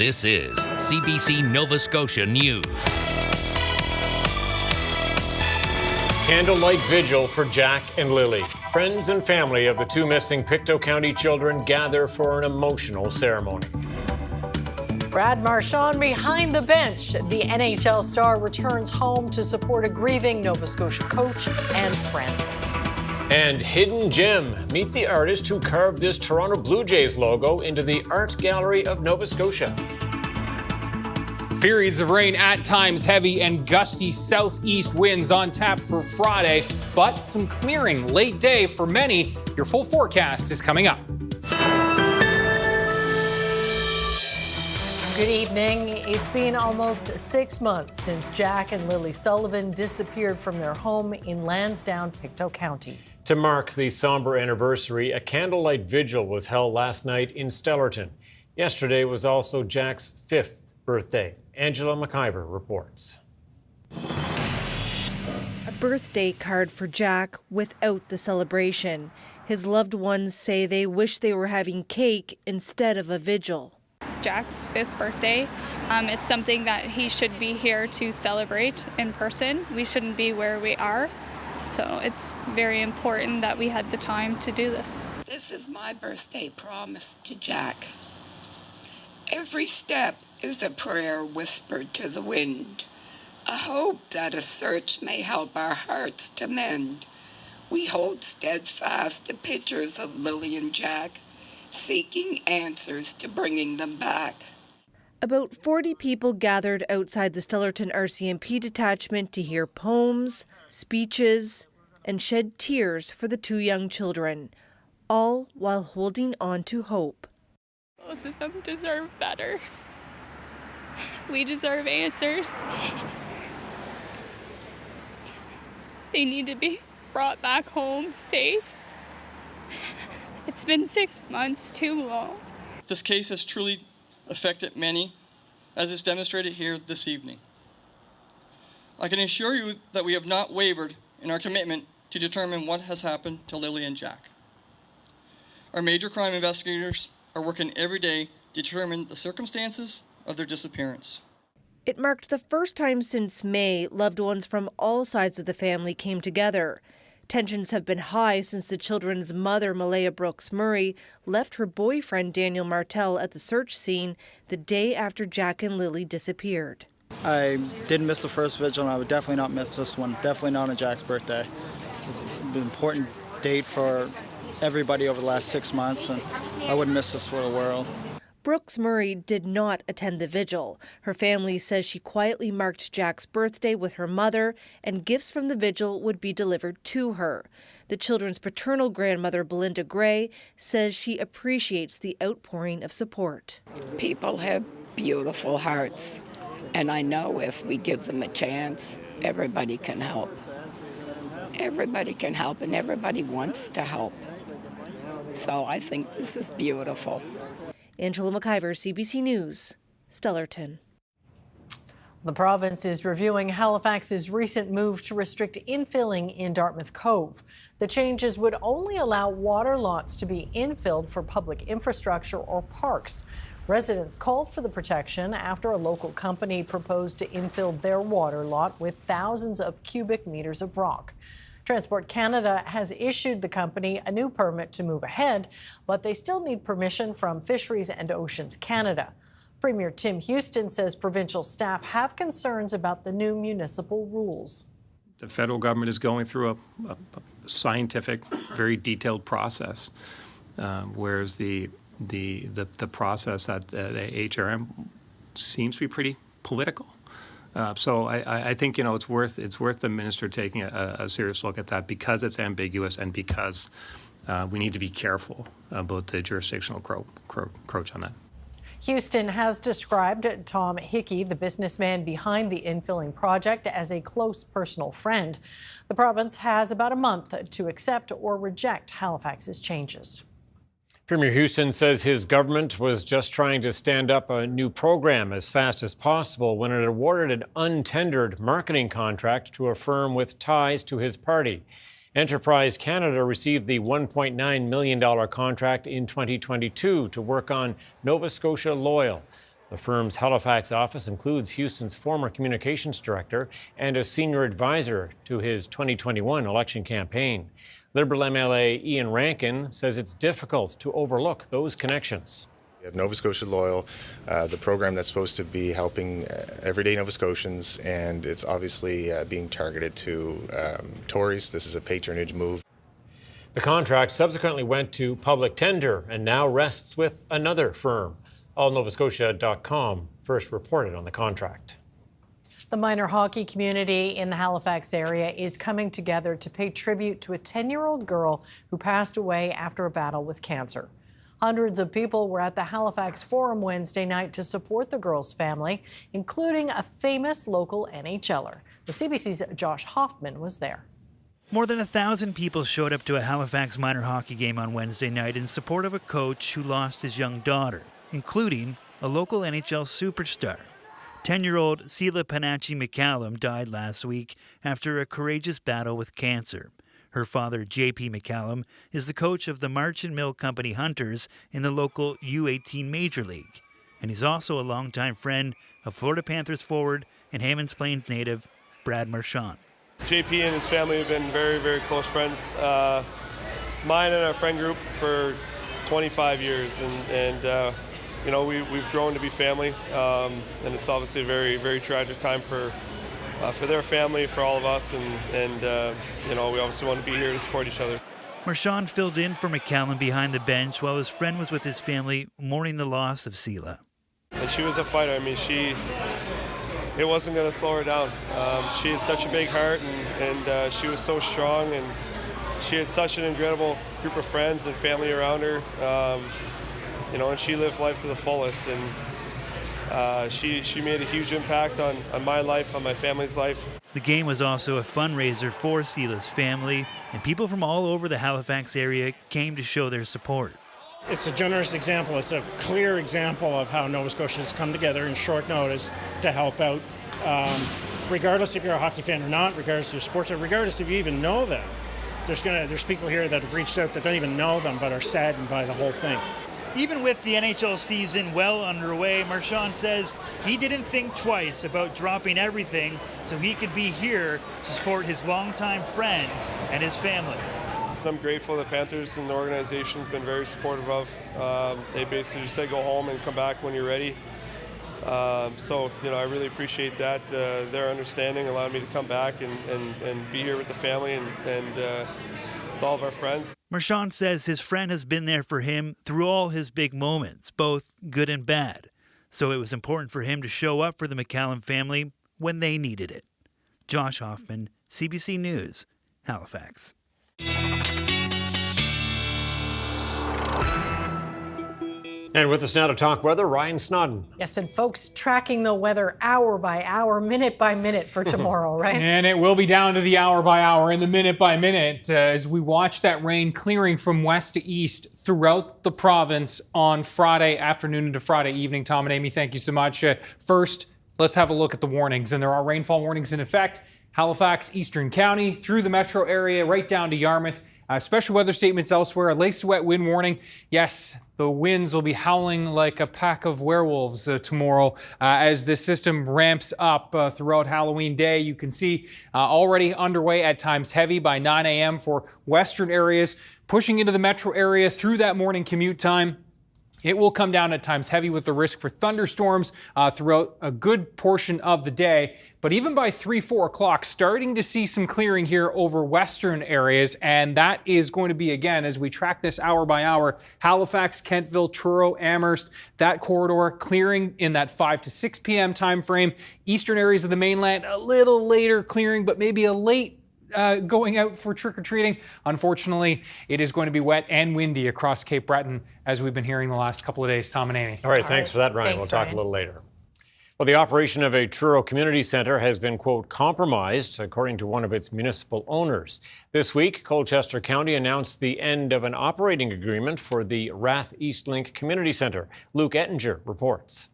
This is CBC Nova Scotia News. Candlelight vigil for Jack and Lily. Friends and family of the two missing Pictou County children gather for an emotional ceremony. Brad Marchand behind the bench. The NHL star returns home to support a grieving Nova Scotia coach and friend. And Hidden Gem. Meet the artist who carved this Toronto Blue Jays logo into the Art Gallery of Nova Scotia. Periods of rain, at times heavy and gusty southeast winds on tap for Friday, but some clearing late day for many. Your full forecast is coming up. Good evening. It's been almost 6 months since Jack and Lily Sullivan disappeared from their home in Lansdowne, Pictou County. To mark the somber anniversary, a candlelight vigil was held last night in Stellarton. Yesterday was also Jack's 5th birthday. Angela McIver reports. A birthday card for Jack without the celebration. His loved ones say they wish they were having cake instead of a vigil. It's Jack's 5th birthday. It's something that he should be here to celebrate in person. We shouldn't be where we are. So it's very important that we had the time to do this. This is my birthday promise to Jack. Every step is a prayer whispered to the wind, a hope that a search may help our hearts to mend. We hold steadfast the pictures of Lily and Jack, seeking answers to bringing them back. About 40 people gathered outside the Stellarton RCMP detachment to hear poems, speeches, and shed tears for the two young children, all while holding on to hope. Both of them deserve better. We deserve answers. They need to be brought back home safe. It's been 6 months, too long. This case has truly affected many, as is demonstrated here this evening. I can assure you that we have not wavered in our commitment to determine what has happened to Lily and Jack. Our major crime investigators are working every day to determine the circumstances of their disappearance. It marked the first time since May loved ones from all sides of the family came together. Tensions have been high since the children's mother, Malaya Brooks Murray, left her boyfriend, Daniel Martel, at the search scene the day after Jack and Lily disappeared. I didn't miss the first vigil, and I would definitely not miss this one. Definitely not on Jack's birthday. It's an important date for everybody over the last 6 months, and I wouldn't miss this for the world. Brooks Murray did not attend the vigil. Her family says she quietly marked Jack's birthday with her mother, and gifts from the vigil would be delivered to her. The children's paternal grandmother, Belinda Gray, says she appreciates the outpouring of support. People have beautiful hearts, and I know if we give them a chance, everybody can help. Everybody can help, and everybody wants to help. So I think this is beautiful. Angela McIver, CBC News, Stellarton. The province is reviewing Halifax's recent move to restrict infilling in Dartmouth Cove. The changes would only allow water lots to be infilled for public infrastructure or parks. Residents called for the protection after a local company proposed to infill their water lot with thousands of cubic meters of rock. Transport Canada has issued the company a new permit to move ahead, but they still need permission from Fisheries and Oceans Canada. Premier Tim Houston says provincial staff have concerns about the new municipal rules. The federal government is going through a scientific, very detailed process, whereas the process at the HRM seems to be pretty political. So I think it's worth the minister taking a serious look at that, because it's ambiguous and because we need to be careful about the jurisdictional approach on that. Houston has described Tom Hickey, the businessman behind the infilling project, as a close personal friend. The province has about a month to accept or reject Halifax's changes. Premier Houston says his government was just trying to stand up a new program as fast as possible when it awarded an untendered marketing contract to a firm with ties to his party. Enterprise Canada received the $1.9 million contract in 2022 to work on Nova Scotia Loyal. The firm's Halifax office includes Houston's former communications director and a senior advisor to his 2021 election campaign. Liberal MLA Ian Rankin says it's difficult to overlook those connections. We have Nova Scotia Loyal, the program that's supposed to be helping everyday Nova Scotians, and it's obviously being targeted to Tories. This is a patronage move. The contract subsequently went to public tender and now rests with another firm. AllNovaScotia.com first reported on the contract. The minor hockey community in the Halifax area is coming together to pay tribute to a 10-year-old girl who passed away after a battle with cancer. Hundreds of people were at the Halifax Forum Wednesday night to support the girl's family, including a famous local NHLer. The CBC's Josh Hoffman was there. More than 1,000 people showed up to a Halifax minor hockey game on Wednesday night in support of a coach who lost his young daughter, including a local NHL superstar. 10-year-old Sheila Panachi McCallum died last week after a courageous battle with cancer. Her father, J.P. McCallum, is the coach of the Marchand Mill Company Hunters in the local U18 Major League. And he's also a longtime friend of Florida Panthers forward and Hammonds Plains native Brad Marchand. JP and his family have been very, very close friends. Mine and our friend group for 25 years. And you know, we've grown to be family. And it's obviously a very, very tragic time for their family, for all of us. And you know, we obviously want to be here to support each other. Marchand filled in for McCallum behind the bench while his friend was with his family mourning the loss of Sheila. And she was a fighter. I mean, it wasn't going to slow her down. She had such a big heart, and she was so strong, and she had such an incredible group of friends and family around her. You know, and she lived life to the fullest, and she made a huge impact on my life, on my family's life. The game was also a fundraiser for Sheila's family, and people from all over the Halifax area came to show their support. It's a generous example. It's a clear example of how Nova Scotia has come together in short notice to help out, regardless if you're a hockey fan or not, regardless of your sports, or regardless if you even know them. There's people here that have reached out that don't even know them but are saddened by the whole thing. Even with the NHL season well underway, Marchand says he didn't think twice about dropping everything so he could be here to support his longtime friend and his family. I'm grateful the Panthers and the organization has been very supportive of. They basically just said go home and come back when you're ready. So, you know, I really appreciate that. Their understanding allowed me to come back and be here with the family and with all of our friends. Marchand says his friend has been there for him through all his big moments, both good and bad. So it was important for him to show up for the McCallum family when they needed it. Josh Hoffman, CBC News, Halifax. And with us now to talk weather, Ryan Snoddon. Yes, and folks tracking the weather hour by hour, minute by minute for tomorrow, right? And it will be down to the hour by hour and the minute by minute as we watch that rain clearing from west to east throughout the province on Friday afternoon into Friday evening. Tom and Amy, thank you so much. First, let's have a look at the warnings. And there are rainfall warnings in effect. Halifax, Eastern County, through the metro area, right down to Yarmouth. Special weather statements elsewhere. A lace to wet wind warning. Yes, the winds will be howling like a pack of werewolves tomorrow as this system ramps up throughout Halloween Day. You can see already underway at times heavy by 9 a.m. for western areas, pushing into the metro area through that morning commute time. It will come down at times heavy with the risk for thunderstorms throughout a good portion of the day. But even by 3-4 o'clock, starting to see some clearing here over western areas. And that is going to be, again, as we track this hour by hour, Halifax, Kentville, Truro, Amherst, that corridor clearing in that 5 to 6 p.m. time frame. Eastern areas of the mainland, a little later clearing, but maybe a late going out for trick-or-treating. Unfortunately, it is going to be wet and windy across Cape Breton, as we've been hearing the last couple of days. Tom and Amy. All right, thanks for that, Ryan. Thanks, We'll talk Ryan. a little later. Well, the operation of a Truro Community Centre has been, quote, compromised, according to one of its municipal owners. This week, Colchester County announced the end of an operating agreement for the Rath Eastlink Community Centre. Luke Ettinger reports.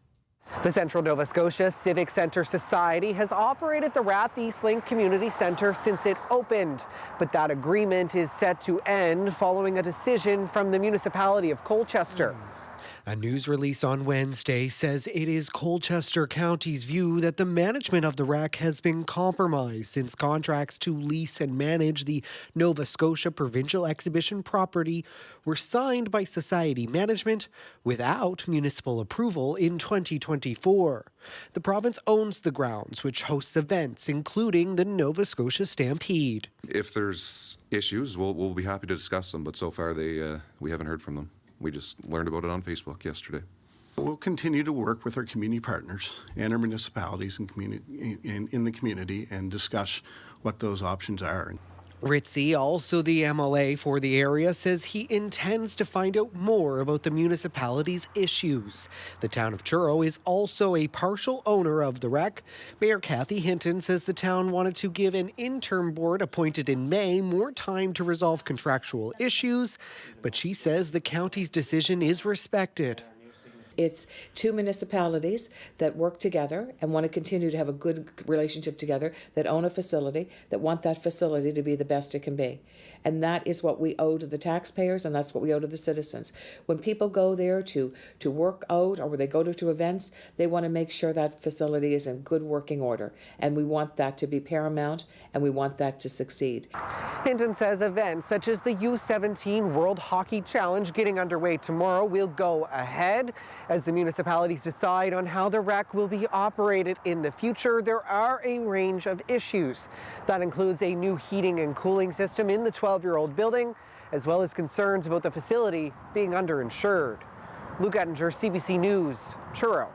The Central Nova Scotia Civic Centre Society has operated the Rath Eastlink Community Centre since it opened, but that agreement is set to end following a decision from the municipality of Colchester. A news release on Wednesday says it is Colchester County's view that the management of the wreck has been compromised since contracts to lease and manage the Nova Scotia provincial exhibition property were signed by Society Management without municipal approval in 2024. The province owns the grounds, which hosts events including the Nova Scotia Stampede. If there's issues, we'll be happy to discuss them, but so far we haven't heard from them. We just learned about it on Facebook yesterday. We'll continue to work with our community partners and our municipalities and in the community and discuss what those options are. Ritzy, also the MLA for the area, says he intends to find out more about the municipality's issues. The town of Truro is also a partial owner of the wreck. Mayor Kathy Hinton says the town wanted to give an interim board appointed in May more time to resolve contractual issues, but she says the county's decision is respected. It's two municipalities that work together and want to continue to have a good relationship together, that own a facility, that want that facility to be the best it can be. And that is what we owe to the taxpayers, and that's what we owe to the citizens. When people go there to work out, or when they go to events, they want to make sure that facility is in good working order. And we want that to be paramount, and we want that to succeed. Hinton says events such as the U17 World Hockey Challenge getting underway tomorrow will go ahead. As the municipalities decide on how the wreck will be operated in the future, there are a range of issues. That includes a new heating and cooling system in the 12-year-old building, as well as concerns about the facility being underinsured. Luke Ettinger, CBC News, Truro.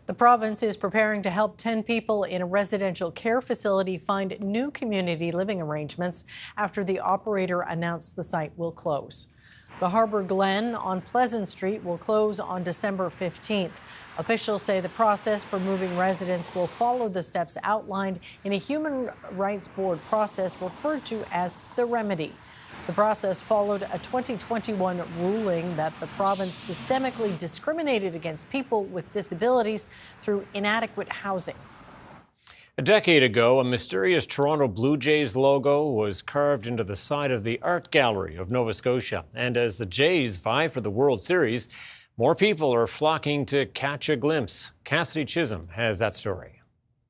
The province is preparing to help 10 people in a residential care facility find new community living arrangements after the operator announced the site will close. The Harbour Glen on Pleasant Street will close on December 15th. Officials say the process for moving residents will follow the steps outlined in a Human Rights Board process referred to as the remedy. The process followed a 2021 ruling that the province systemically discriminated against people with disabilities through inadequate housing. A decade ago, a mysterious Toronto Blue Jays logo was carved into the side of the Art Gallery of Nova Scotia. And as the Jays vie for the World Series, more people are flocking to catch a glimpse. Cassidy Chisholm has that story.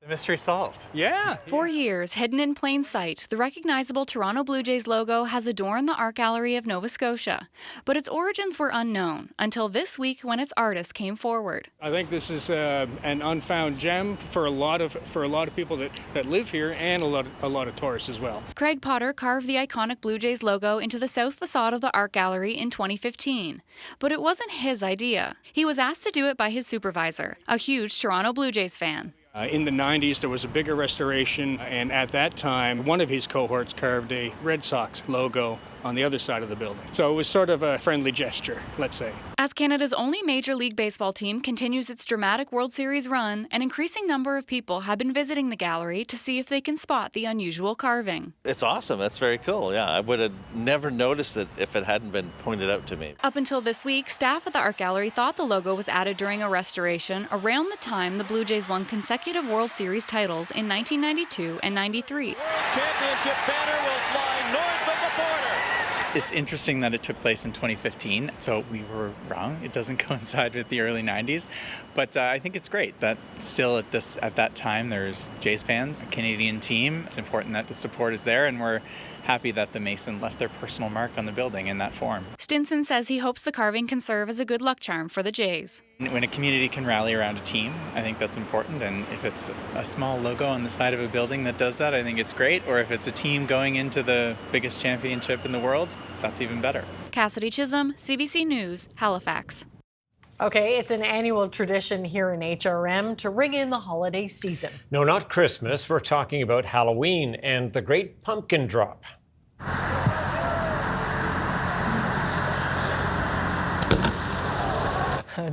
The mystery solved. Yeah. For years, hidden in plain sight, the recognizable Toronto Blue Jays logo has adorned the Art Gallery of Nova Scotia. But its origins were unknown until this week when its artist came forward. I think this is an unfound gem for a lot of people that live here, and a lot of tourists as well. Craig Potter carved the iconic Blue Jays logo into the south facade of the Art Gallery in 2015. But it wasn't his idea. He was asked to do it by his supervisor, a huge Toronto Blue Jays fan. In the 90s, there was a bigger restoration, and at that time, one of his cohorts carved a Red Sox logo on the other side of the building. So it was sort of a friendly gesture, let's say. As Canada's only Major League Baseball team continues its dramatic World Series run, an increasing number of people have been visiting the gallery to see if they can spot the unusual carving. It's awesome. That's very cool. Yeah, I would have never noticed it if it hadn't been pointed out to me. Up until this week, staff at the Art Gallery thought the logo was added during a restoration around the time the Blue Jays won consecutive World Series titles in 1992 and 93. World Championship banner will fly north of the border. It's interesting that it took place in 2015, so we were wrong. It doesn't coincide with the early 90s, but I think it's great that still at that time there's Jays fans, Canadian team. It's important that the support is there, and we're happy that the Mason left their personal mark on the building in that form. Stinson says he hopes the carving can serve as a good luck charm for the Jays. When a community can rally around a team, I think that's important, and if it's a small logo on the side of a building that does that, I think it's great, or if it's a team going into the biggest championship in the world, that's even better. Cassidy Chisholm, CBC News, Halifax. Okay, it's an annual tradition here in HRM to ring in the holiday season. No, not Christmas. We're talking about Halloween and the Great Pumpkin Drop.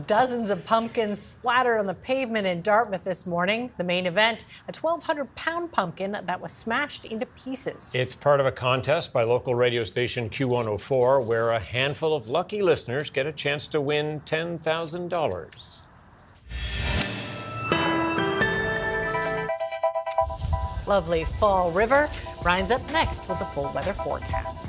Dozens of pumpkins splattered on the pavement in Dartmouth this morning. The main event, a 1,200-pound pumpkin that was smashed into pieces. It's part of a contest by local radio station Q104, where a handful of lucky listeners get a chance to win $10,000. Lovely Fall River. Ryan's up next with a full weather forecast.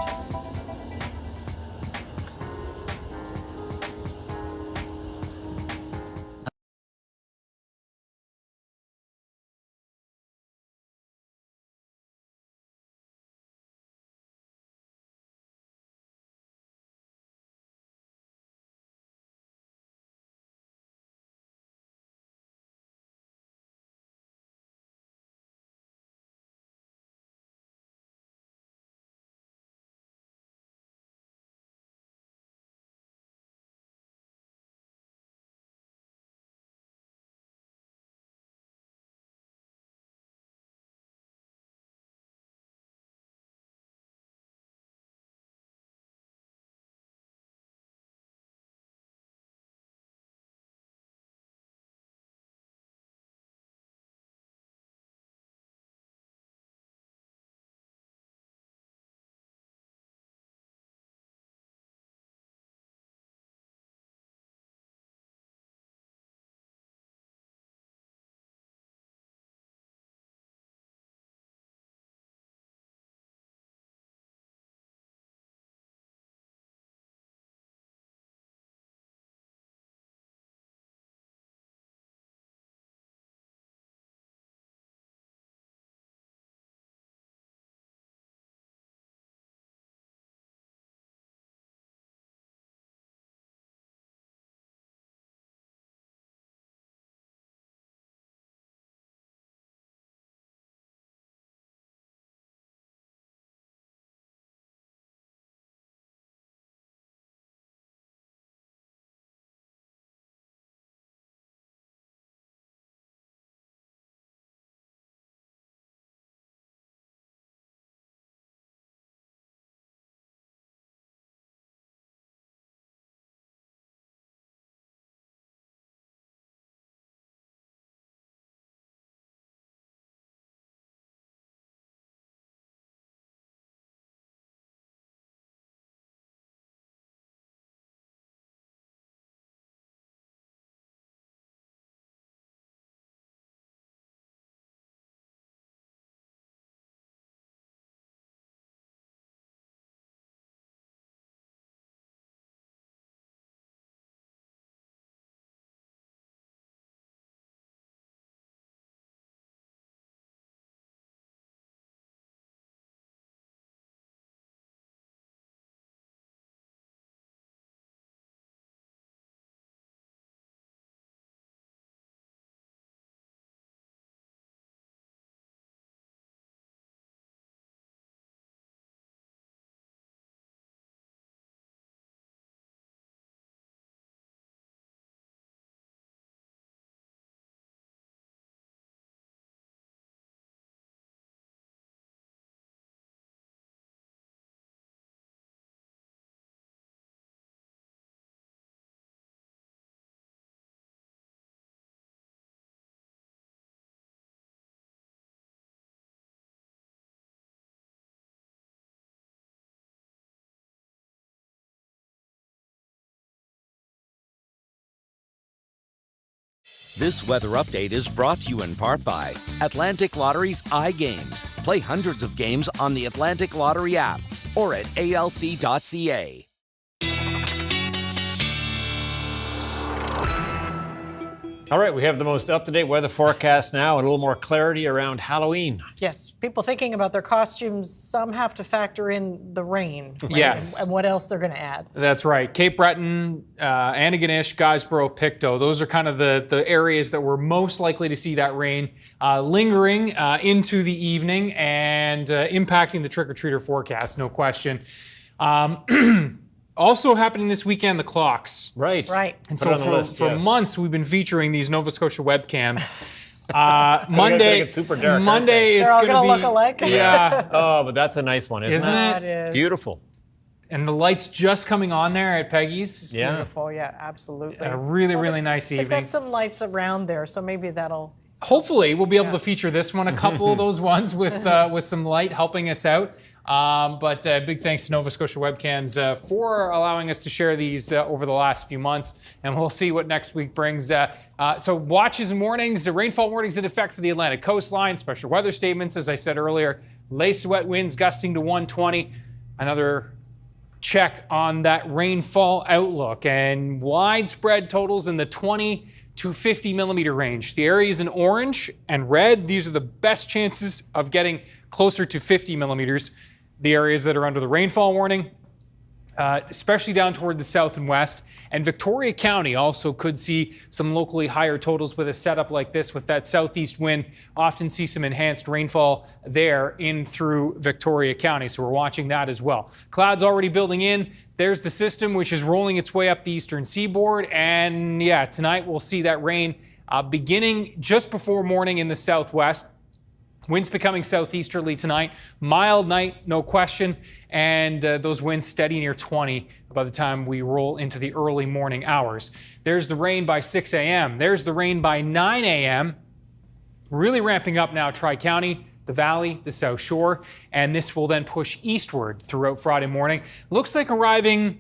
This weather update is brought to you in part by Atlantic Lottery's iGames. Play hundreds of games on the Atlantic Lottery app or at alc.ca. All right, we have the most up-to-date weather forecast now and a little more clarity around Halloween. Yes, people thinking about their costumes, some have to factor in the rain. Right? Yes. And what else they're going to add. That's right. Cape Breton, Antigonish, Guysborough, Pictou. Those are kind of the areas that we're most likely to see that rain lingering into the evening and impacting the trick-or-treater forecast, no question. Also happening this weekend, the clocks. Right. And Put so it on the list, for yeah. months, we've been featuring these Nova Scotia webcams. Gonna Monday, get super dark, Monday, aren't it's They're all going gonna to look be alike. Yeah, Oh, but that's a nice one, isn't Isn't it? It is. Beautiful. and the lights just coming on there at Peggy's. Yeah. Beautiful, yeah, absolutely. A really nice They've evening. got some lights around there, so maybe that'll... Hopefully, we'll be able to feature this one, a couple of those ones with some light helping us out. But big thanks to Nova Scotia Webcams for allowing us to share these over the last few months. And we'll see what next week brings. So watches and warnings, the rainfall warnings in effect for the Atlantic coastline, special weather statements, as I said earlier, lace wet winds gusting to 120. Another check on that rainfall outlook and widespread totals in the 20 to 50 millimeter range. The areas in orange and red, these are the best chances of getting closer to 50 millimeters. The areas that are under the rainfall warning, especially down toward the south and west. And Victoria County also could see some locally higher totals with a setup like this with that southeast wind. Often see some enhanced rainfall there in through Victoria County. So we're watching that as well. Clouds already building in. There's the system which is rolling its way up the eastern seaboard. And yeah, tonight we'll see that rain beginning just before morning in the southwest. Winds becoming southeasterly tonight. Mild night, no question. And those winds steady near 20 by the time we roll into the early morning hours. There's the rain by 6 a.m. There's the rain by 9 a.m. Really ramping up now, Tri-County, the Valley, the South Shore. And this will then push eastward throughout Friday morning. Looks like arriving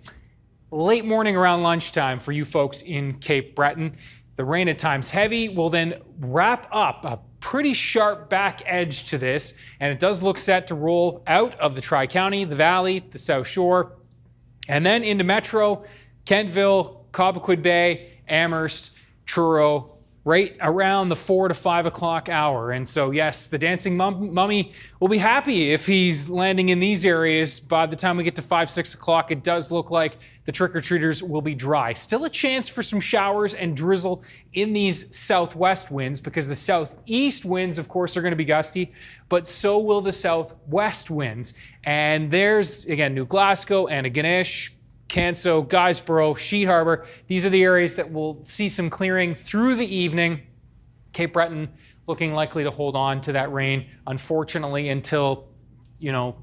late morning around lunchtime for you folks in Cape Breton. The rain at times heavy will then wrap up a pretty sharp back edge to this, and it does look set to roll out of the Tri-County, the Valley, the South Shore, and then into Metro, Kentville, Cobequid Bay, Amherst, Truro, right around the 4 to 5 o'clock hour. And so, yes, the Dancing Mummy will be happy if he's landing in these areas. By the time we get to 5, 6 o'clock, it does look like the trick-or-treaters will be dry. Still a chance for some showers and drizzle in these southwest winds because the southeast winds, of course, are going to be gusty, but so will the southwest winds. And there's, again, New Glasgow, Antigonish, Canso, Guysborough, Sheet Harbour. These are the areas that will see some clearing through the evening. Cape Breton looking likely to hold on to that rain, unfortunately, until,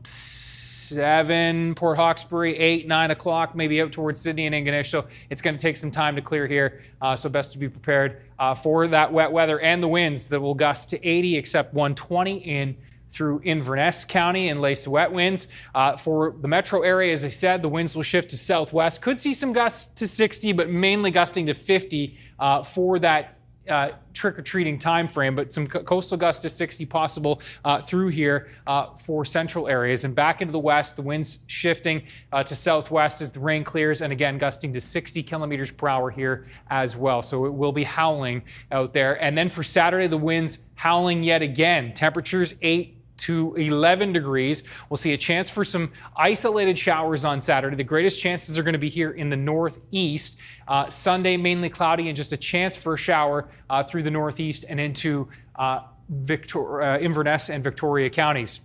7, Port Hawkesbury, 8, 9 o'clock, maybe out towards Sydney and Ingonish. So it's going to take some time to clear here. So best to be prepared for that wet weather and the winds that will gust to 80, except 120 in through Inverness County and lace wet winds. For the metro area, as I said, the winds will shift to southwest. Could see some gusts to 60, but mainly gusting to 50 for that trick-or-treating time frame, but some coastal gusts to 60 possible through here for central areas. And back into the west, the winds shifting to southwest as the rain clears, and again, gusting to 60 kilometers per hour here as well. So it will be howling out there. And then for Saturday, the winds howling yet again. Temperatures 8 to 11 degrees. We'll see a chance for some isolated showers on Saturday. The greatest chances are going to be here in the northeast. Sunday, mainly cloudy and just a chance for a shower through the northeast and into Inverness and Victoria counties.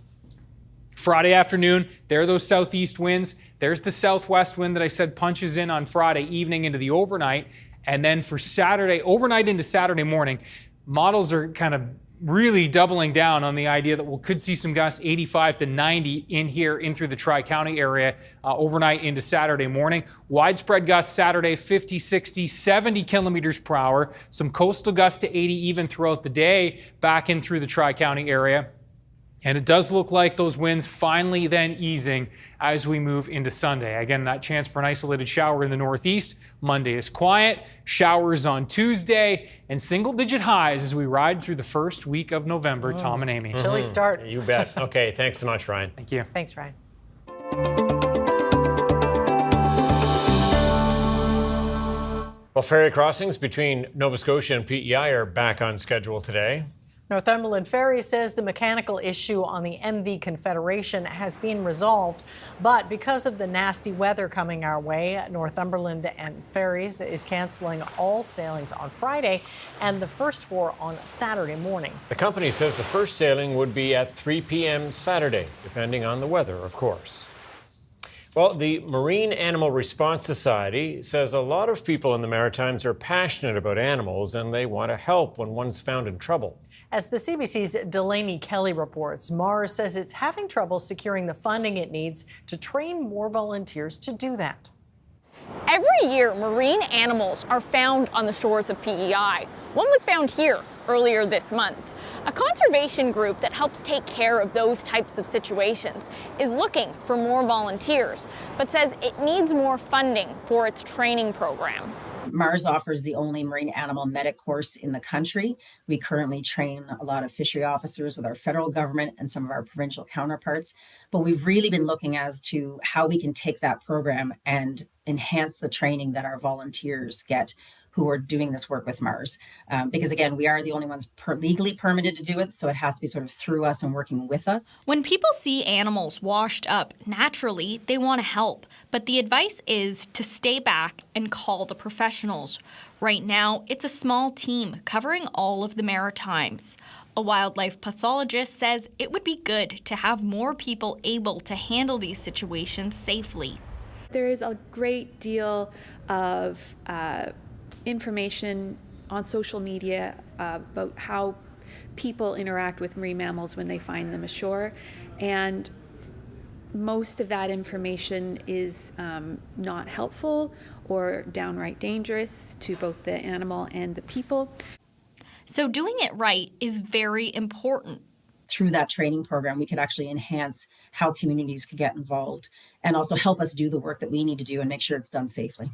Friday afternoon, there are those southeast winds. There's the southwest wind that I said punches in on Friday evening into the overnight. And then for Saturday, overnight into Saturday morning, models are kind of really doubling down on the idea that we could see some gusts 85 to 90 in here in through the Tri-County area overnight into Saturday morning. Widespread gusts Saturday 50, 60, 70 kilometers per hour. Some coastal gusts to 80 even throughout the day back in through the Tri-County area. And it does look like those winds finally then easing as we move into Sunday. Again, that chance for an isolated shower in the northeast. Monday is quiet, showers on Tuesday, and single-digit highs as we ride through the first week of November. Tom and Amy. Chilly start. You bet. Okay, thanks so much, Ryan. Thank you. Thanks, Ryan. Well, ferry crossings between Nova Scotia and PEI are back on schedule today. Northumberland Ferry says the mechanical issue on the MV Confederation has been resolved, but because of the nasty weather coming our way, Northumberland and Ferries is canceling all sailings on Friday and the first 4 on Saturday morning. The company says the first sailing would be at 3 p.m. Saturday, depending on the weather, of course. Well, the Marine Animal Response Society says a lot of people in the Maritimes are passionate about animals and they want to help when one's found in trouble. As the CBC's Delaney Kelly reports, Mars says it's having trouble securing the funding it needs to train more volunteers to do that. Every year, marine animals are found on the shores of PEI. One was found here earlier this month. A conservation group that helps take care of those types of situations is looking for more volunteers, but says it needs more funding for its training program. Mars offers the only marine animal medic course in the country. We currently train a lot of fishery officers with our federal government and some of our provincial counterparts, but we've really been looking as to how we can take that program and enhance the training that our volunteers get who are doing this work with Mars. Because again, we are the only ones legally permitted to do it, so it has to be sort of through us and working with us. When people see animals washed up, naturally, they want to help. But the advice is to stay back and call the professionals. Right now, it's a small team covering all of the Maritimes. A wildlife pathologist says it would be good to have more people able to handle these situations safely. There is a great deal of information on social media about how people interact with marine mammals when they find them ashore, and most of that information is not helpful or downright dangerous to both the animal and the people. So doing it right is very important. Through that training program, we could actually enhance how communities could get involved and also help us do the work that we need to do and make sure it's done safely.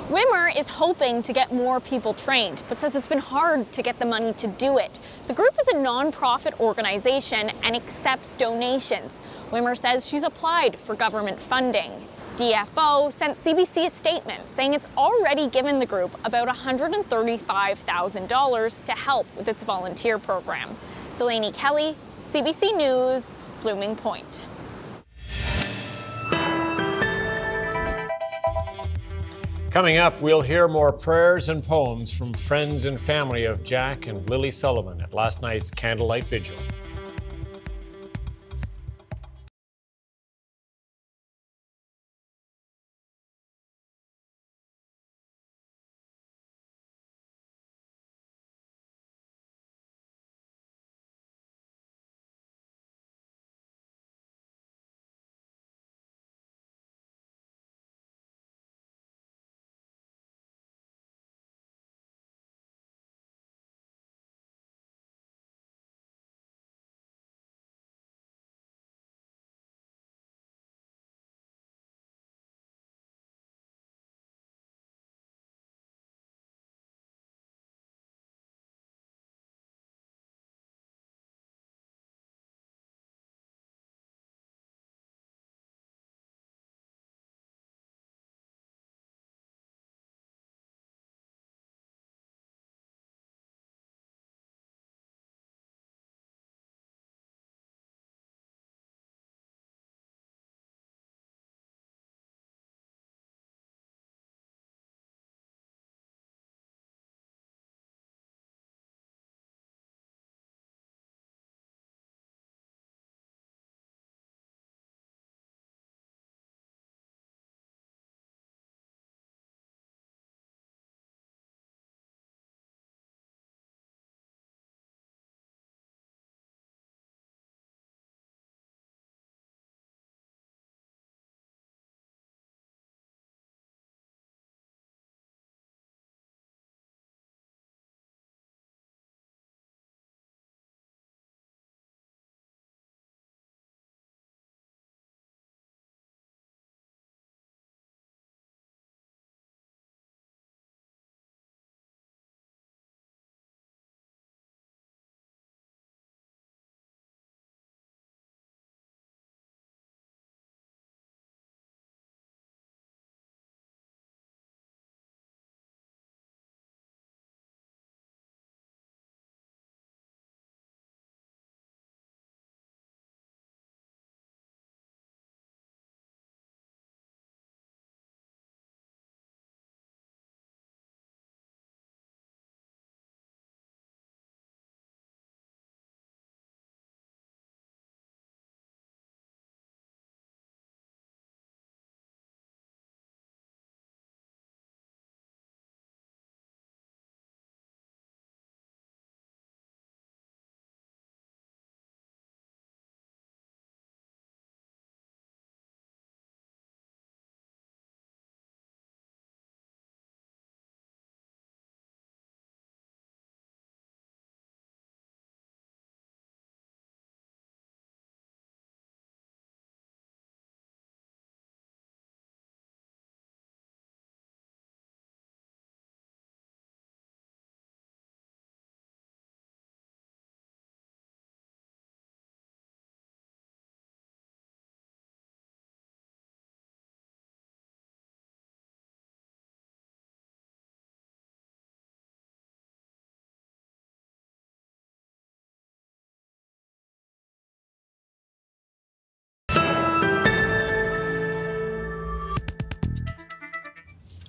Wimmer is hoping to get more people trained, but says it's been hard to get the money to do it. The group is a non-profit organization and accepts donations. Wimmer says she's applied for government funding. DFO sent CBC a statement saying it's already given the group about $135,000 to help with its volunteer program. Delaney Kelly, CBC News, Blooming Point. Coming up, we'll hear more prayers and poems from friends and family of Jack and Lily Sullivan at last night's Candlelight Vigil.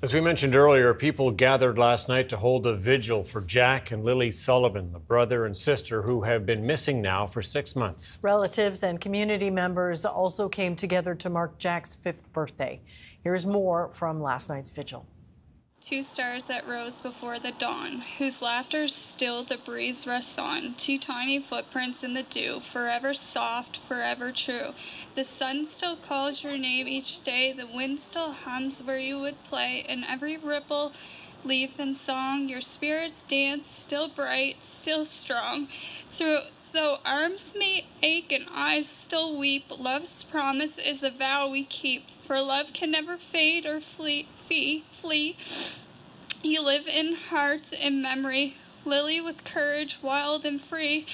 As we mentioned earlier, people gathered last night to hold a vigil for Jack and Lily Sullivan, the brother and sister who have been missing now for 6 months. Relatives and community members also came together to mark Jack's 5th birthday. Here's more from last night's vigil. 2 stars that rose before the dawn, whose laughter still the breeze rests on. 2 tiny footprints in the dew, forever soft, forever true. The sun still calls your name each day, the wind still hums where you would play, and every ripple, leaf and song, your spirits dance, still bright, still strong. Though arms may ache and eyes still weep, love's promise is a vow we keep. For love can never fade or flee. You live in hearts and memory, Lily with courage wild and free,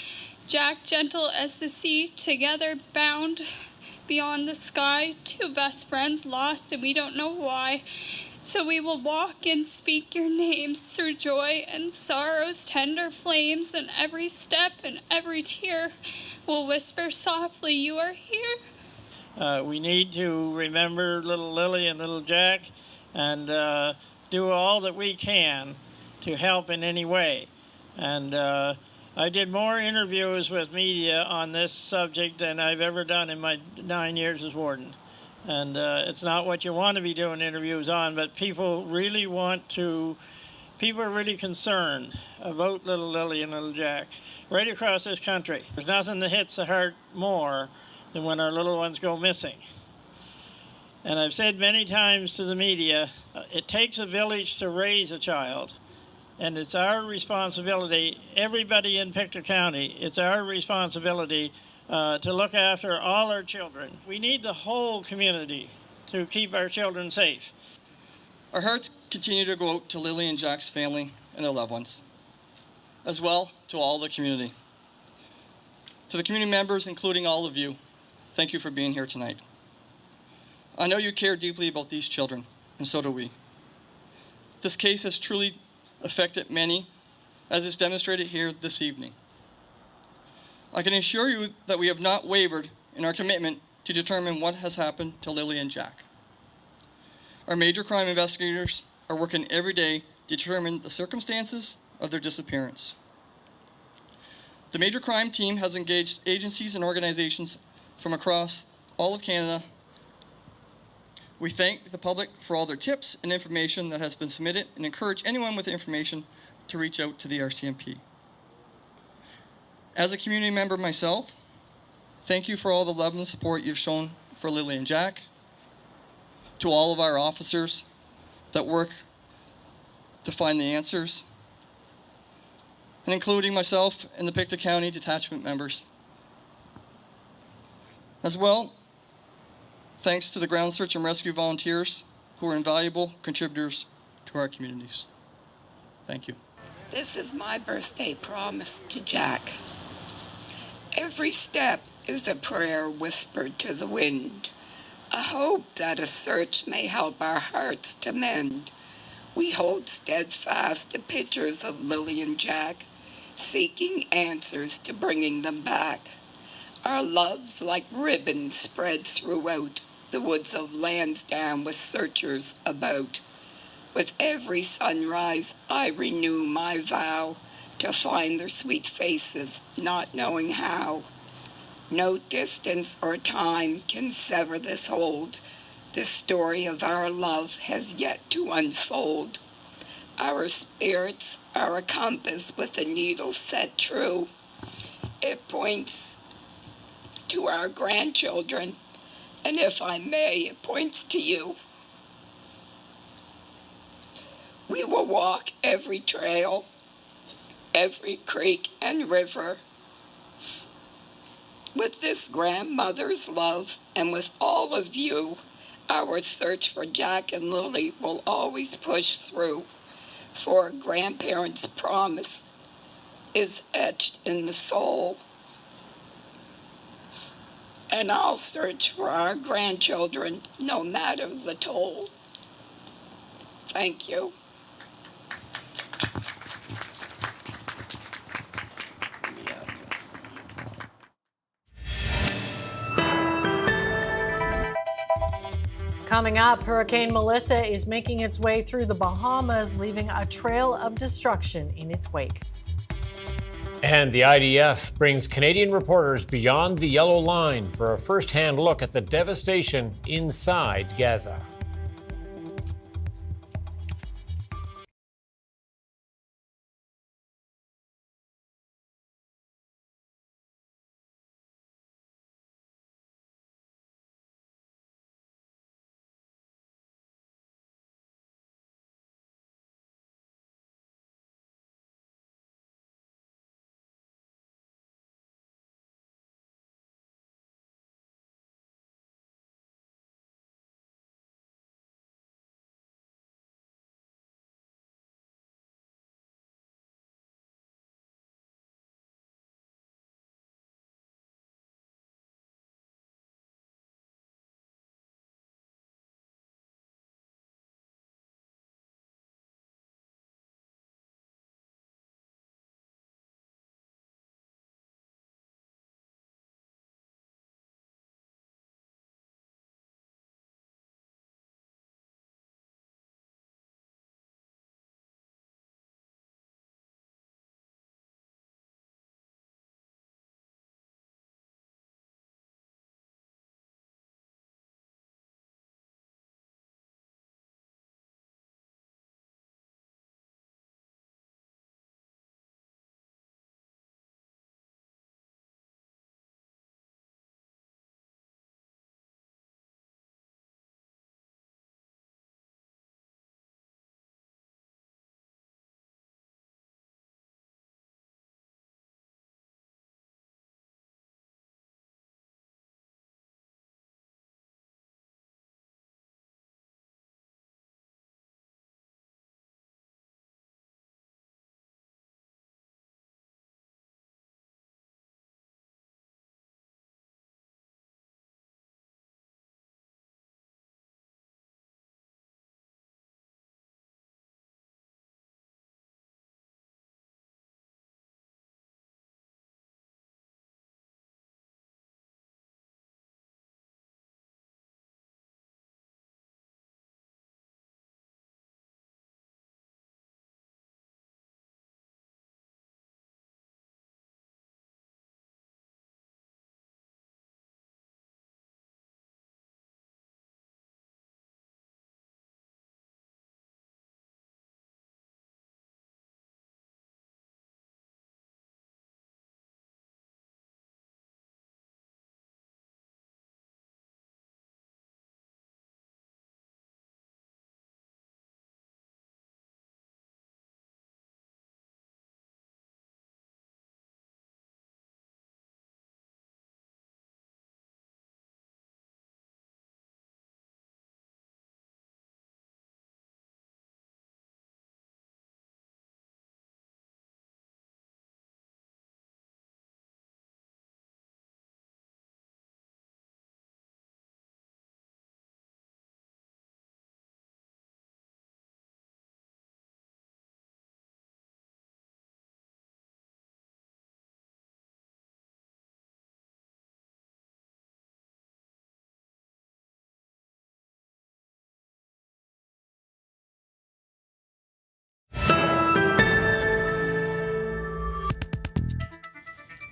Jack gentle as the sea, together bound beyond the sky, 2 best friends lost and we don't know why. So we will walk and speak your names through joy and sorrow's tender flames, and every step and every tear will whisper softly, you are here. We need to remember little Lily and little Jack and do all that we can to help in any way. And I did more interviews with media on this subject than I've ever done in my 9 years as warden. And it's not what you want to be doing interviews on, but people are really concerned about little Lily and little Jack right across this country. There's nothing that hits the heart more than when our little ones go missing. And I've said many times to the media, it takes a village to raise a child. And it's our responsibility, everybody in Pictou County, it's our responsibility to look after all our children. We need the whole community to keep our children safe. Our hearts continue to go out to Lily and Jack's family and their loved ones, as well to all the community. To the community members, including all of you, thank you for being here tonight. I know you care deeply about these children, and so do we. This case has truly affected many, as is demonstrated here this evening. I can assure you that we have not wavered in our commitment to determine what has happened to Lily and Jack. Our major crime investigators are working every day to determine the circumstances of their disappearance. The major crime team has engaged agencies and organizations from across all of Canada. We thank the public for all their tips and information that has been submitted and encourage anyone with information to reach out to the RCMP. As a community member myself, thank you for all the love and support you've shown for Lily and Jack, to all of our officers that work to find the answers, and including myself and the Pictou County detachment members. As well, thanks to the ground search and rescue volunteers who are invaluable contributors to our communities. Thank you. This is my birthday promise to Jack. Every step is a prayer whispered to the wind, a hope that a search may help our hearts to mend. We hold steadfast the pictures of Lily and Jack, seeking answers to bringing them back. Our loves like ribbons spread throughout the woods of Lansdowne with searchers about. With every sunrise I renew my vow to find their sweet faces, not knowing how. No distance or time can sever this hold. This story of our love has yet to unfold. Our spirits are a compass with a needle set true. It points to our grandchildren, and if I may, it points to you. We will walk every trail, every creek and river, with this grandmother's love, and with all of you, our search for Jack and Lily will always push through, for a grandparent's promise is etched in the soul. And I'll search for our grandchildren, no matter the toll. Thank you. Coming up, Hurricane Melissa is making its way through the Bahamas, leaving a trail of destruction in its wake. And the IDF brings Canadian reporters beyond the yellow line for a first-hand look at the devastation inside Gaza.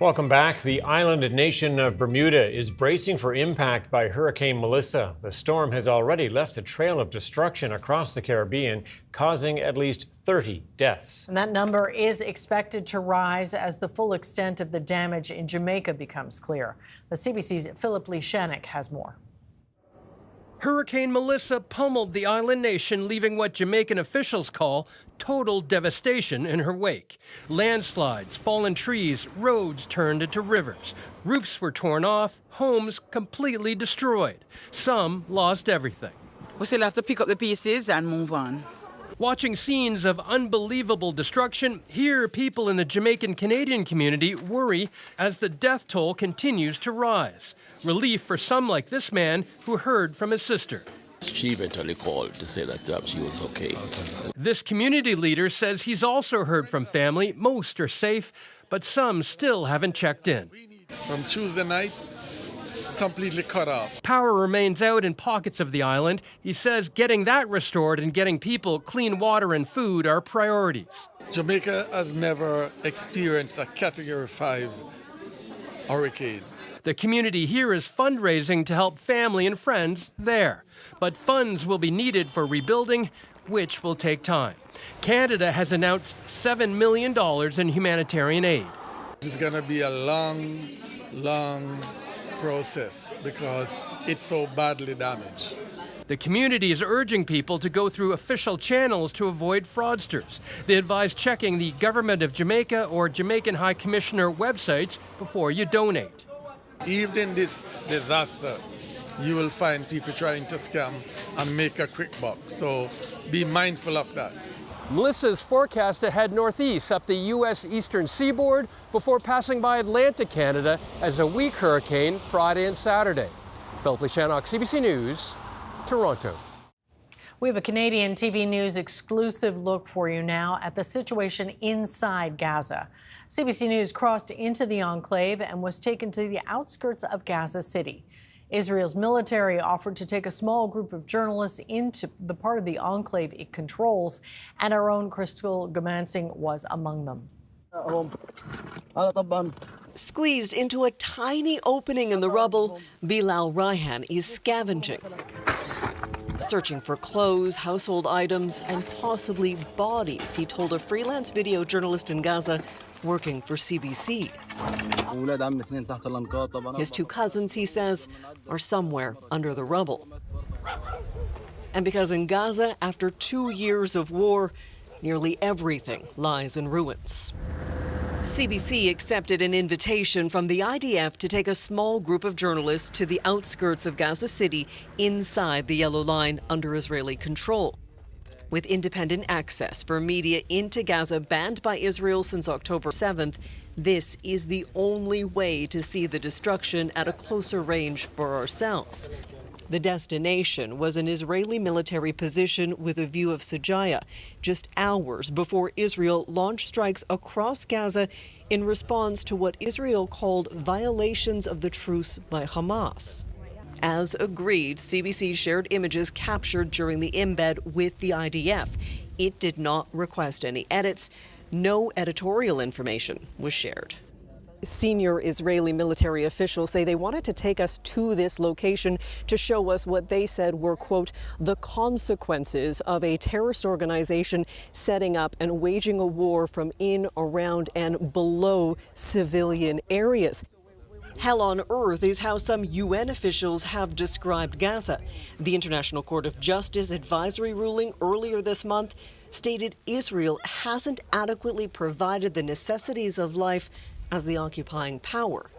Welcome back. The island nation of Bermuda is bracing for impact by Hurricane Melissa. The storm has already left a trail of destruction across the Caribbean, causing at least 30 deaths. And that number is expected to rise as the full extent of the damage in Jamaica becomes clear. The CBC's Philip Lee Shannick has more. Hurricane Melissa pummeled the island nation, leaving what Jamaican officials call total devastation in her wake. Landslides, fallen trees, roads turned into rivers. Roofs were torn off, homes completely destroyed. Some lost everything. We still have to pick up the pieces and move on. Watching scenes of unbelievable destruction, here people in the Jamaican Canadian community worry as the death toll continues to rise. Relief for some like this man who heard from his sister. She eventually called to say that she was okay. This community leader says he's also heard from family. Most are safe, but some still haven't checked in. From Tuesday night, completely cut off. Power remains out in pockets of the island. He says getting that restored and getting people clean water and food are priorities. Jamaica has never experienced a Category 5 hurricane. The community here is fundraising to help family and friends there. But funds will be needed for rebuilding, which will take time. Canada has announced $7 million in humanitarian aid. It's going to be a long process because it's so badly damaged. The community is urging people to go through official channels to avoid fraudsters. They advise checking the Government of Jamaica or Jamaican High Commissioner websites before you donate. Even in this disaster, you will find people trying to scam and make a quick buck. So be mindful of that. Melissa is forecast to head northeast up the U.S. eastern seaboard before passing by Atlantic Canada as a weak hurricane Friday and Saturday. Philip Lechanok, CBC News, Toronto. We have a Canadian TV News exclusive look for you now at the situation inside Gaza. CBC News crossed into the enclave and was taken to the outskirts of Gaza City. Israel's military offered to take a small group of journalists into the part of the enclave it controls, and our own Crystal Gamansing was among them. Squeezed into a tiny opening in the rubble, Bilal Ryan is scavenging, searching for clothes, household items, and possibly bodies, he told a freelance video journalist in Gaza working for CBC. His two cousins, he says, are somewhere under the rubble. And because in Gaza, after 2 years of war, nearly everything lies in ruins. CBC accepted an invitation from the IDF to take a small group of journalists to the outskirts of Gaza City inside the Yellow Line under Israeli control. With independent access for media into Gaza banned by Israel since October 7th, this is the only way to see the destruction at a closer range for ourselves. The destination was an Israeli military position with a view of Sajaya, just hours before Israel launched strikes across Gaza in response to what Israel called violations of the truce by Hamas. As agreed, CBC shared images captured during the embed with the IDF. It did not request any edits. No editorial information was shared. Senior Israeli military officials say they wanted to take us to this location to show us what they said were, quote, the consequences of a terrorist organization setting up and waging a war from in, around, and below civilian areas. Hell on earth is how some UN officials have described Gaza. The International Court of Justice advisory ruling earlier this month stated Israel hasn't adequately provided the necessities of life as the occupying power.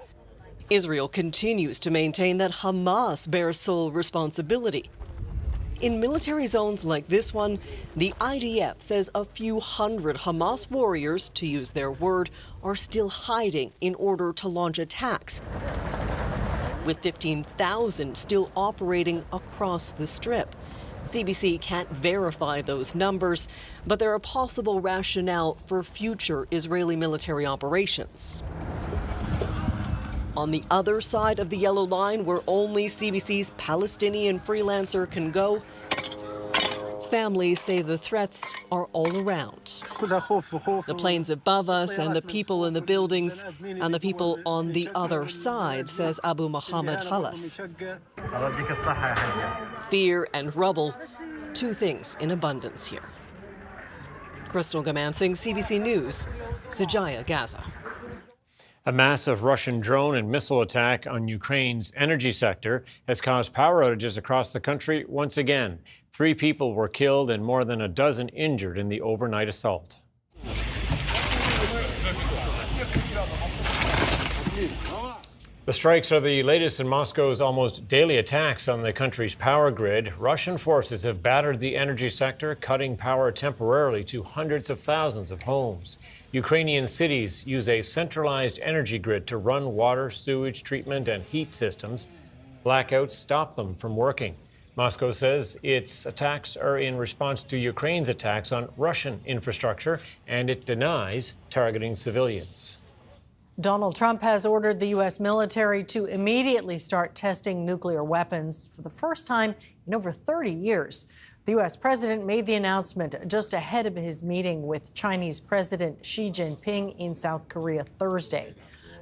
Israel continues to maintain that Hamas bears sole responsibility. In military zones like this one, the IDF says a few hundred Hamas warriors, to use their word, are still hiding in order to launch attacks, with 15,000 still operating across the Strip. CBC can't verify those numbers, but they're a possible rationale for future Israeli military operations. On the other side of the Yellow Line, where only CBC's Palestinian freelancer can go, families say the threats are all around. The planes above us and the people in the buildings and the people on the other side, says Abu Muhammad Khalas. Fear and rubble, two things in abundance here. Crystal Gamansing, CBC News, Sajaya, Gaza. A massive Russian drone and missile attack on Ukraine's energy sector has caused power outages across the country once again. 3 people were killed and more than a dozen injured in the overnight assault. The strikes are the latest in Moscow's almost daily attacks on the country's power grid. Russian forces have battered the energy sector, cutting power temporarily to hundreds of thousands of homes. Ukrainian cities use a centralized energy grid to run water, sewage treatment, and heat systems. Blackouts stop them from working. Moscow says its attacks are in response to Ukraine's attacks on Russian infrastructure, and it denies targeting civilians. Donald Trump has ordered the U.S. military to immediately start testing nuclear weapons for the first time in over 30 years. The U.S. president made the announcement just ahead of his meeting with Chinese President Xi Jinping in South Korea Thursday.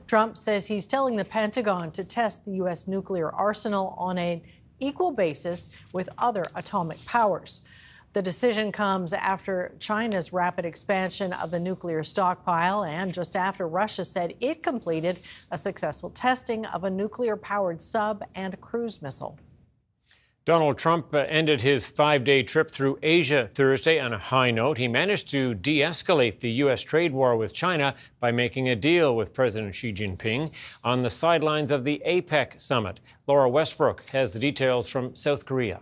Trump says he's telling the Pentagon to test the U.S. nuclear arsenal on an equal basis with other atomic powers. The decision comes after China's rapid expansion of the nuclear stockpile and just after Russia said it completed a successful testing of a nuclear-powered sub and cruise missile. Donald Trump ended his 5-day trip through Asia Thursday on a high note. He managed to de-escalate the U.S. trade war with China by making a deal with President Xi Jinping on the sidelines of the APEC summit. Laura Westbrook has the details from South Korea.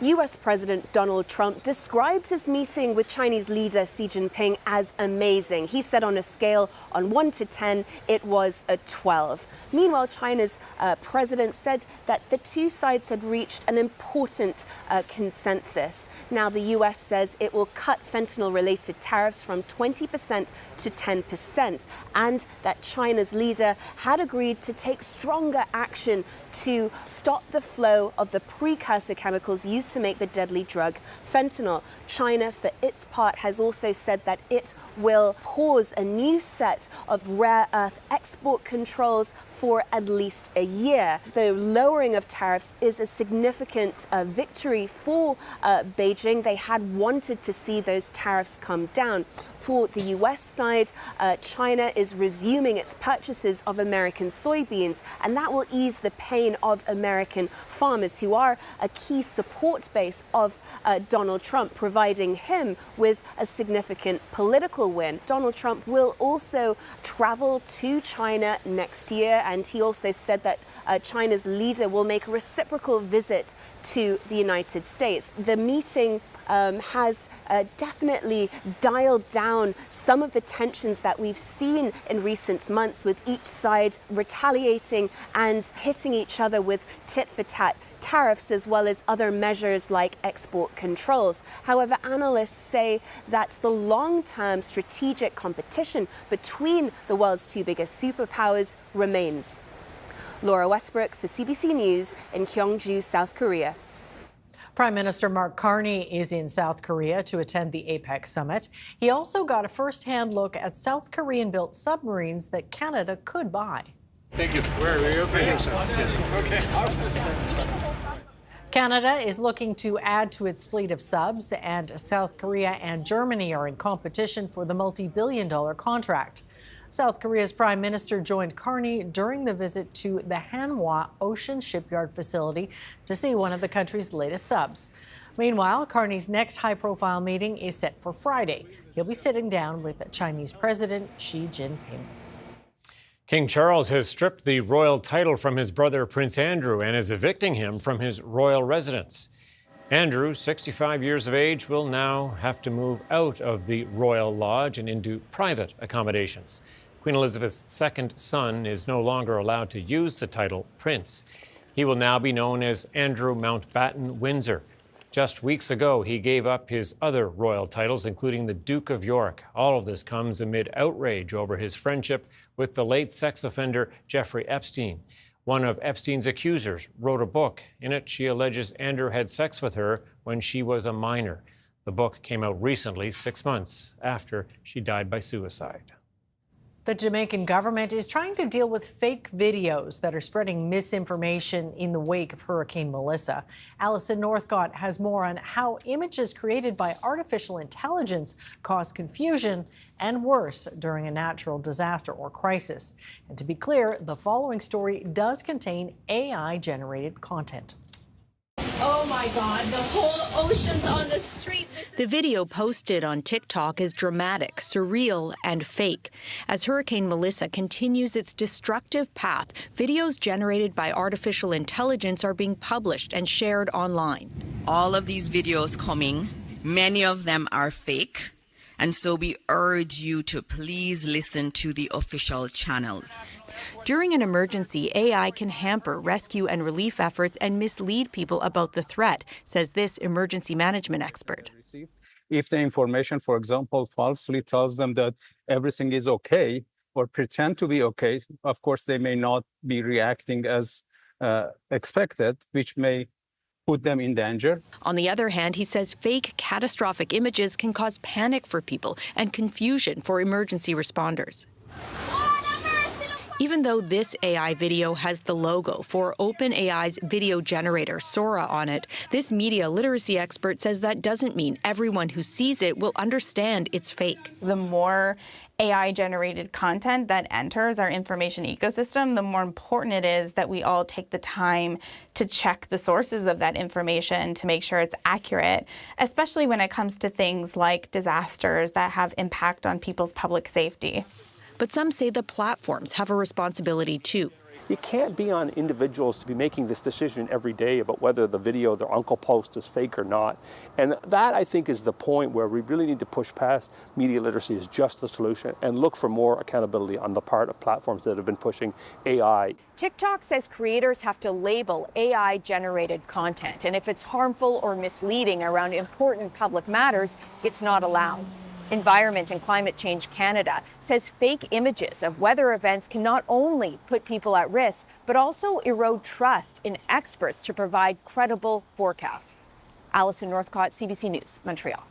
U.S. President Donald Trump describes his meeting with Chinese leader Xi Jinping as amazing. He said on a scale on 1 to 10, it was a 12. Meanwhile, China's president said that the two sides had reached an important consensus. Now, the U.S. says it will cut fentanyl-related tariffs from 20% to 10%, and that China's leader had agreed to take stronger action to stop the flow of the precursor chemicals used to make the deadly drug fentanyl. China, for its part, has also said that it will pause a new set of rare earth export controls for at least a year. The lowering of tariffs is a significant victory for Beijing. They had wanted to see those tariffs come down. For the U.S. side, China is resuming its purchases of American soybeans, and that will ease the pain of American farmers, who are a key support base of Donald Trump, providing him with a significant political win. Donald Trump will also travel to China next year, and he also said that China's leader will make a reciprocal visit to the United States. The meeting has definitely dialed down some of the tensions that we've seen in recent months, with each side retaliating and hitting each other with tit-for-tat tariffs, as well as other measures like export controls. However, analysts say that the long-term strategic competition between the world's two biggest superpowers remains. Laura Westbrook for CBC News in Gyeongju, South Korea. Prime Minister Mark Carney is in South Korea to attend the APEC summit. He also got a first-hand look at South Korean-built submarines that Canada could buy. Thank you. Where are you? Okay. Canada is looking to add to its fleet of subs, and South Korea and Germany are in competition for the multi-billion-dollar contract. South Korea's Prime Minister joined Carney during the visit to the Hanwha Ocean Shipyard facility to see one of the country's latest subs. Meanwhile, Carney's next high-profile meeting is set for Friday. He'll be sitting down with Chinese President Xi Jinping. King Charles has stripped the royal title from his brother Prince Andrew and is evicting him from his royal residence. Andrew, 65 years of age, will now have to move out of the royal lodge and into private accommodations. Queen Elizabeth's second son is no longer allowed to use the title Prince. He will now be known as Andrew Mountbatten Windsor. Just weeks ago, he gave up his other royal titles, including the Duke of York. All of this comes amid outrage over his friendship with the late sex offender Jeffrey Epstein. One of Epstein's accusers wrote a book. In it, she alleges Andrew had sex with her when she was a minor. The book came out recently, 6 months after she died by suicide. The Jamaican government is trying to deal with fake videos that are spreading misinformation in the wake of Hurricane Melissa. Alison Northcott has more on how images created by artificial intelligence cause confusion and worse during a natural disaster or crisis. And to be clear, the following story does contain AI-generated content. Oh my God, the whole ocean's on the street. The video posted on TikTok is dramatic, surreal, and fake. As Hurricane Melissa continues its destructive path, videos generated by artificial intelligence are being published and shared online. All of these videos coming, many of them are fake. And so we urge you to please listen to the official channels. During an emergency, AI can hamper rescue and relief efforts and mislead people about the threat, says this emergency management expert. If the information, for example, falsely tells them that everything is okay, or pretend to be okay. Of course, they may not be reacting as expected, which may put them in danger. On the other hand, he says fake catastrophic images can cause panic for people and confusion for emergency responders. Even though this AI video has the logo for OpenAI's video generator, Sora, on it, this media literacy expert says that doesn't mean everyone who sees it will understand it's fake. The more AI-generated content that enters our information ecosystem, the more important it is that we all take the time to check the sources of that information to make sure it's accurate, especially when it comes to things like disasters that have impact on people's public safety. But some say the platforms have a responsibility too. It can't be on individuals to be making this decision every day about whether the video their uncle posts is fake or not. And that, I think, is the point where we really need to push past media literacy as just the solution and look for more accountability on the part of platforms that have been pushing AI. TikTok says creators have to label AI-generated content, and if it's harmful or misleading around important public matters, it's not allowed. Environment and Climate Change Canada says fake images of weather events can not only put people at risk, but also erode trust in experts to provide credible forecasts. Alison Northcott, CBC News, Montreal.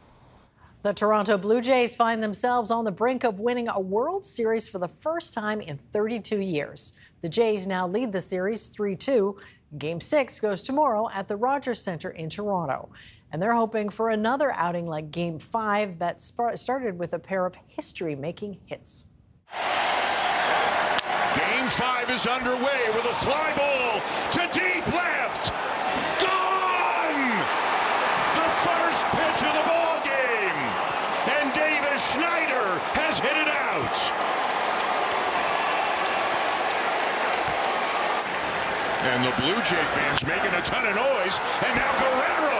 The Toronto Blue Jays find themselves on the brink of winning a World Series for the first time in 32 years. The Jays now lead the series 3-2. Game 6 goes tomorrow at the Rogers Centre in Toronto. And they're hoping for another outing like Game 5 that started with a pair of history-making hits. Game 5 is underway with a fly ball to deep left. Gone! The first pitch of the ball game. And Davis Schneider has hit it out. And the Blue Jay fans making a ton of noise. And now Guerrero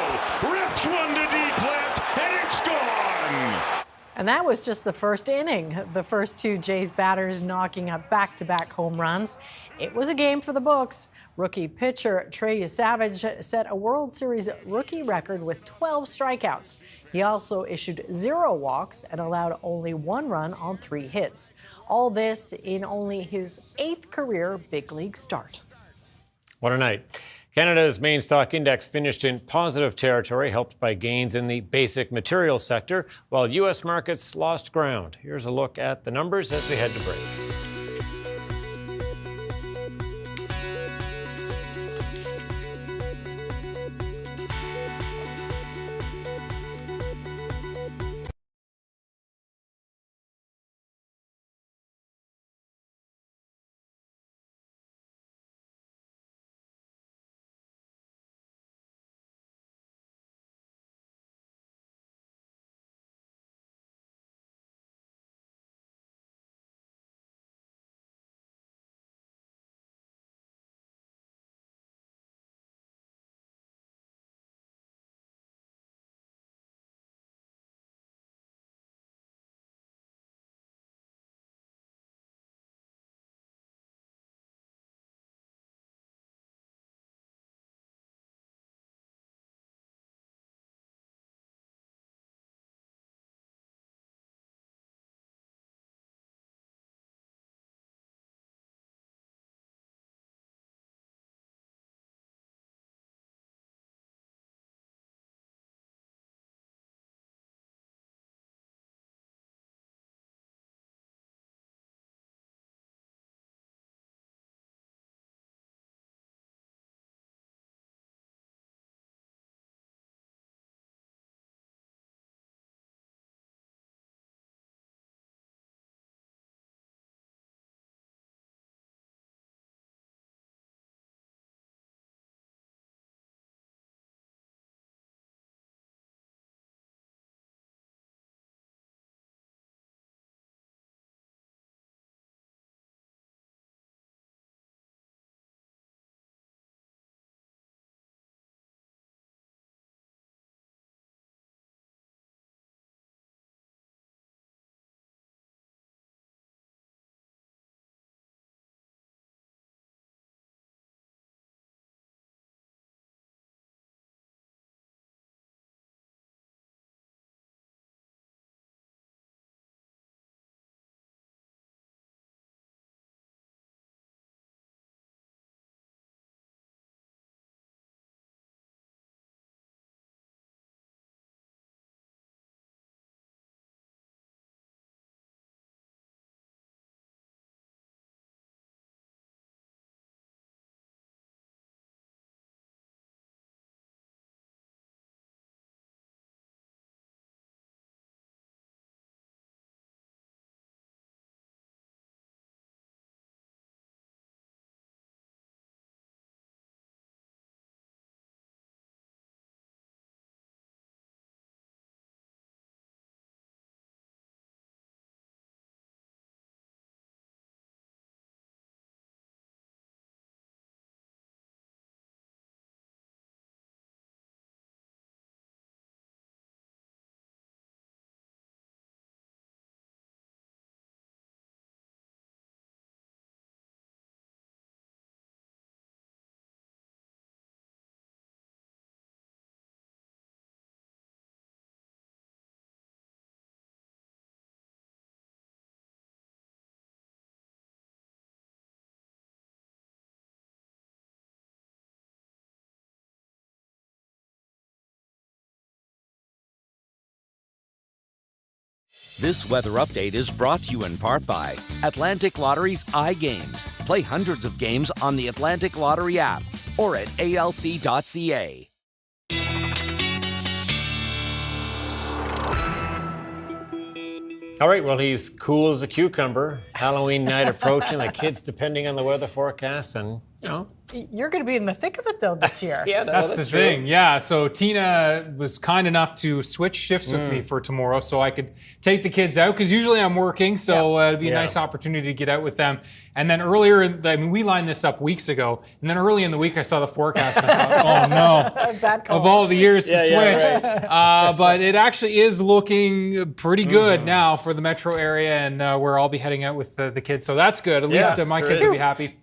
rips one to deep left, and it's gone. And that was just the first inning. The first two Jays batters knocking up back-to-back home runs. It was a game for the books. Rookie pitcher Trey Savage set a World Series rookie record with 12 strikeouts. He also issued 0 walks and allowed only 1 run on 3 hits. All this in only his 8th career big league start. What a night. Canada's main stock index finished in positive territory, helped by gains in the basic materials sector, while U.S. markets lost ground. Here's a look at the numbers as we head to break. This weather update is brought to you in part by Atlantic Lottery's iGames. Play hundreds of games on the Atlantic Lottery app or at alc.ca. All right, well, he's cool as a cucumber. Halloween night approaching. The kids, depending on the weather forecast, and, you know. You're going to be in the thick of it, though, this year. Yeah, that's the thing. Yeah, so Tina was kind enough to switch shifts with me for tomorrow so I could take the kids out, because usually I'm working, so it'd be a nice opportunity to get out with them. And then earlier, we lined this up weeks ago, and then early in the week I saw the forecast and I thought, oh no, Bad call. of all the years to switch. right. But it actually is looking pretty good now for the metro area, and where I'll be heading out with the kids. So that's good. At least my kids will be happy.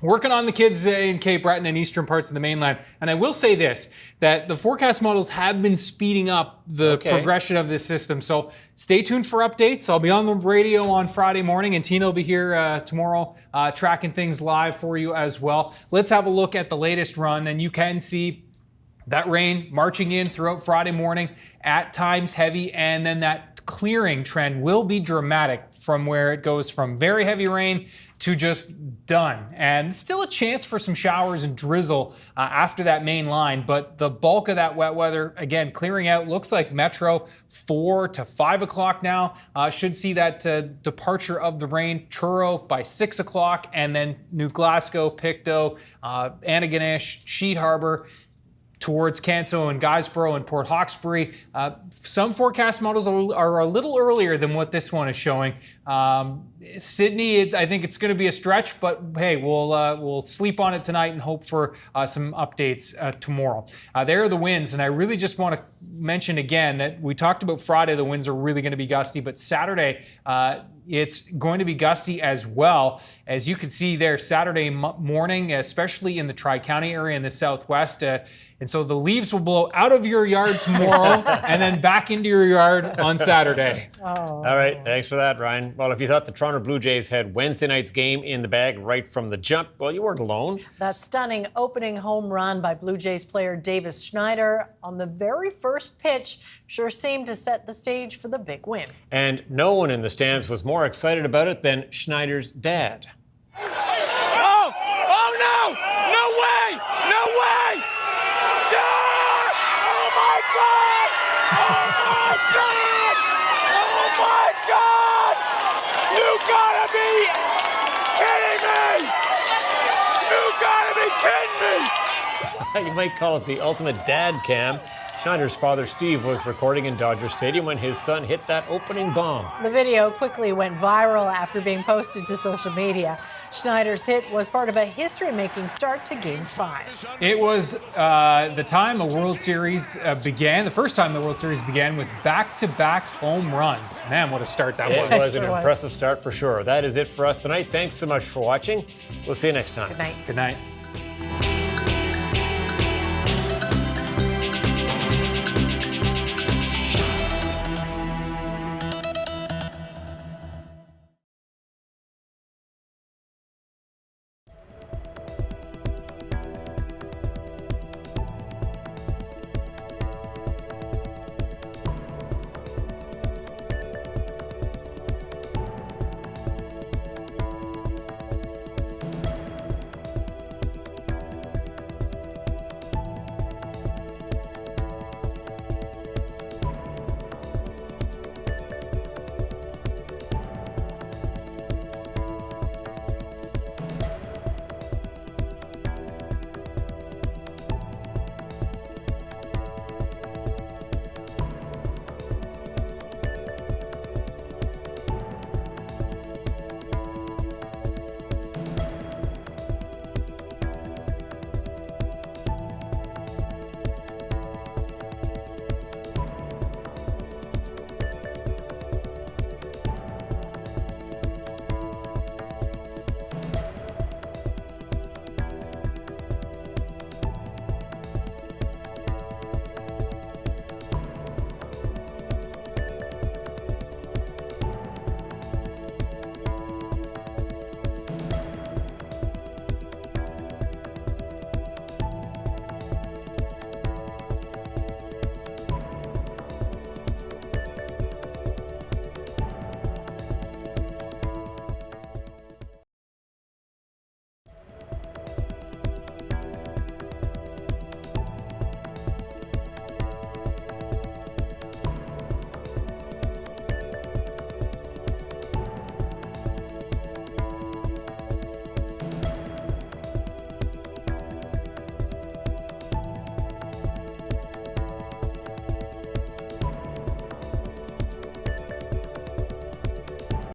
Working on the kids in Cape Breton and eastern parts of the mainland. And I will say this, that the forecast models have been speeding up the progression of this system. So stay tuned for updates. I'll be on the radio on Friday morning, and Tina will be here tomorrow tracking things live for you as well. Let's have a look at the latest run, and you can see that rain marching in throughout Friday morning, at times heavy, and then that clearing trend will be dramatic from where it goes from very heavy rain to just done. And still a chance for some showers and drizzle after that main line, but the bulk of that wet weather, again, clearing out. Looks like Metro 4 to 5 o'clock now. Should see that departure of the rain. Truro by 6 o'clock, and then New Glasgow, Pictou, Antigonish, Sheet Harbour, towards Canso and Guysborough and Port Hawkesbury. Some forecast models are a little earlier than what this one is showing. Sydney, I think it's going to be a stretch, but hey, we'll sleep on it tonight and hope for some updates tomorrow. There are the winds, and I really just want to mention again that we talked about Friday, the winds are really going to be gusty, but Saturday, it's going to be gusty as well. As you can see there, Saturday morning, especially in the Tri-County area in the southwest. And so the leaves will blow out of your yard tomorrow and then back into your yard on Saturday. All right, thanks for that, Ryan. Well, if you thought the Toronto Blue Jays had Wednesday night's game in the bag right from the jump, well, you weren't alone. That stunning opening home run by Blue Jays player Davis Schneider on the very first pitch sure seemed to set the stage for the big win. And no one in the stands was more excited about it than Schneider's dad. Oh no! No way! No way! Oh my God! Oh my God! Oh my God! You gotta be kidding me! You gotta be kidding me! You might call it the ultimate dad cam. Schneider's father, Steve, was recording in Dodger Stadium when his son hit that opening bomb. The video quickly went viral after being posted to social media. Schneider's hit was part of a history-making start to Game 5. It was the time a World Series began, the first time the World Series began with back-to-back home runs. Man, what a start that was. It was an impressive start for sure. That is it for us tonight. Thanks so much for watching. We'll see you next time. Good night. Good night.